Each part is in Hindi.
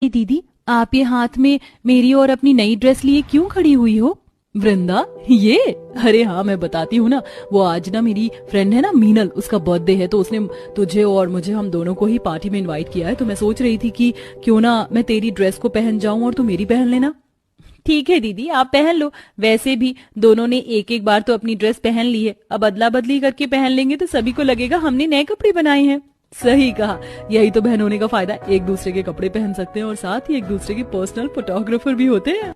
दीदी, आप ये हाथ में मेरी और अपनी नई ड्रेस लिए क्यों खड़ी हुई हो? वृंदा, ये? अरे हाँ, मैं बताती हूँ ना। वो आज ना मेरी फ्रेंड है ना मीनल, उसका बर्थडे है, तो उसने तुझे और मुझे, हम दोनों को ही पार्टी में इनवाइट किया है। तो मैं सोच रही थी कि क्यों ना मैं तेरी ड्रेस को पहन जाऊं और तू मेरी पहन लेना। ठीक है दीदी, आप पहन लो। वैसे भी दोनों ने एक एक बार तो अपनी ड्रेस पहन ली है, अब अदला बदली करके पहन लेंगे तो सभी को लगेगा हमने नए कपड़े बनाए हैं। सही कहा, यही तो बहन होने का फायदा, एक दूसरे के कपड़े पहन सकते हैं और साथ ही एक दूसरे के पर्सनल फोटोग्राफर भी होते हैं।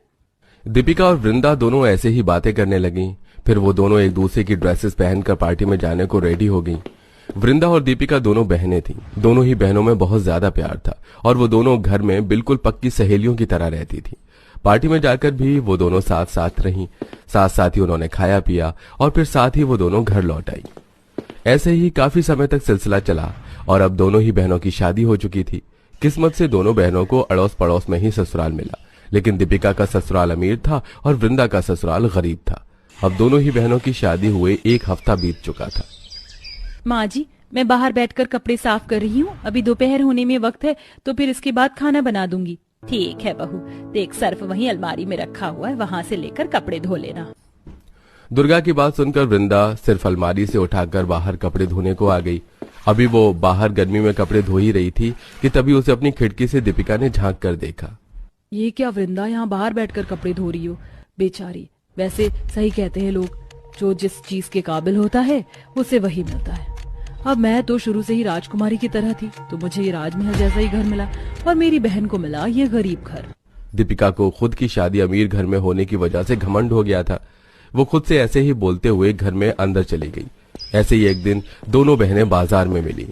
दीपिका और वृंदा दोनों ऐसे ही बातें करने लगी। फिर वो दोनों एक दूसरे की ड्रेसेस पहनकर पार्टी में जाने को रेडी हो गईं। वृंदा और दीपिका दोनों बहनें थीं। दोनों ही बहनों में बहुत ज्यादा प्यार था और वो दोनों घर में बिल्कुल पक्की सहेलियों की तरह रहती थी। पार्टी में जाकर भी वो दोनों साथ साथ रहीं। साथ साथ ही उन्होंने खाया पिया और फिर साथ ही वो दोनों घर लौट आई। ऐसे ही काफी समय तक सिलसिला चला और अब दोनों ही बहनों की शादी हो चुकी थी। किस्मत से दोनों बहनों को अड़ोस पड़ोस में ही ससुराल मिला, लेकिन दीपिका का ससुराल अमीर था और वृंदा का ससुराल गरीब था। अब दोनों ही बहनों की शादी हुए एक हफ्ता बीत चुका था। माँ जी, मैं बाहर बैठकर कपड़े साफ कर रही हूँ, अभी दोपहर होने में वक्त है, तो फिर इसके बाद खाना बना दूंगी। ठीक है बहू, देख सर्फ वहीं अलमारी में रखा हुआ है, वहाँ से लेकर कपड़े धो लेना। दुर्गा की बात सुनकर वृंदा सिर्फ अलमारी से उठाकर बाहर कपड़े धोने को आ गई। अभी वो बाहर गर्मी में कपड़े धो ही रही थी कि तभी उसे अपनी खिड़की से दीपिका ने झांक कर देखा। ये क्या वृंदा, यहाँ बाहर बैठकर कपड़े धो रही हो? बेचारी, वैसे सही कहते हैं लोग, जो जिस चीज के काबिल होता है उसे वही मिलता है। अब मैं तो शुरू से ही राजकुमारी की तरह थी, तो मुझे ये राजमहल जैसा ही घर मिला और मेरी बहन को मिला ये गरीब घर। दीपिका को खुद की शादी अमीर घर में होने की वजह से घमंड हो गया था। वो खुद से ऐसे ही बोलते हुए घर में अंदर चली गई। ऐसे ही एक दिन दोनों बहनें बाजार में मिली।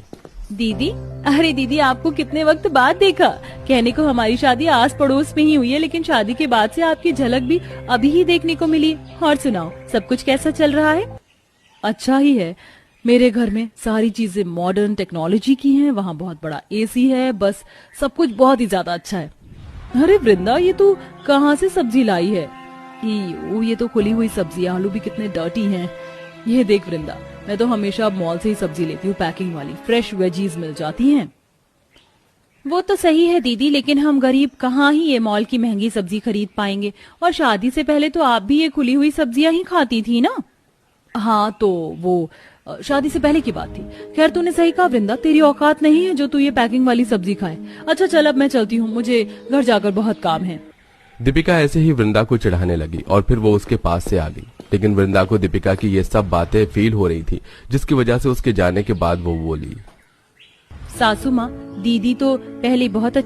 दीदी, अरे दीदी, आपको कितने वक्त बाद देखा। कहने को हमारी शादी आस पड़ोस में ही हुई है, लेकिन शादी के बाद से आपकी झलक भी अभी ही देखने को मिली। और सुनाओ, सब कुछ कैसा चल रहा है? अच्छा ही है। मेरे घर में सारी चीजें मॉडर्न टेक्नोलॉजी की हैं, वहाँ बहुत बड़ा एसी है, बस सब कुछ बहुत ही ज्यादा अच्छा है। अरे वृंदा, ये तू कहाँ से सब्जी लाई है? ये तो खुली हुई सब्जी, आलू भी कितने डर्टी हैं। ये देख वृंदा, मैं तो हमेशा मॉल से ही सब्जी लेती हूँ, पैकिंग वाली फ्रेश वेजीज मिल जाती हैं। वो तो सही है दीदी, लेकिन हम गरीब कहाँ ही ये मॉल की महंगी सब्जी खरीद पाएंगे। और शादी से पहले तो आप भी ये खुली हुई सब्जियां ही खाती थी ना? हाँ, तो वो शादी से पहले की बात थी। खैर, तूने सही कहा वृंदा, तेरी औकात नहीं है जो तू ये पैकिंग वाली सब्जी खाए। अच्छा चल, अब मैं चलती हूँ, मुझे घर जाकर बहुत काम है। दीपिका ऐसे ही वृंदा को चिढ़ाने लगी और फिर वो उसके पास से आ गई। लेकिन वृंदा को दीपिका की ये सब बातें फील हो रही थी, जिसकी वजह से उसके जाने के बाद वो बोली, सासू माँ, दीदी तो पहले बहुत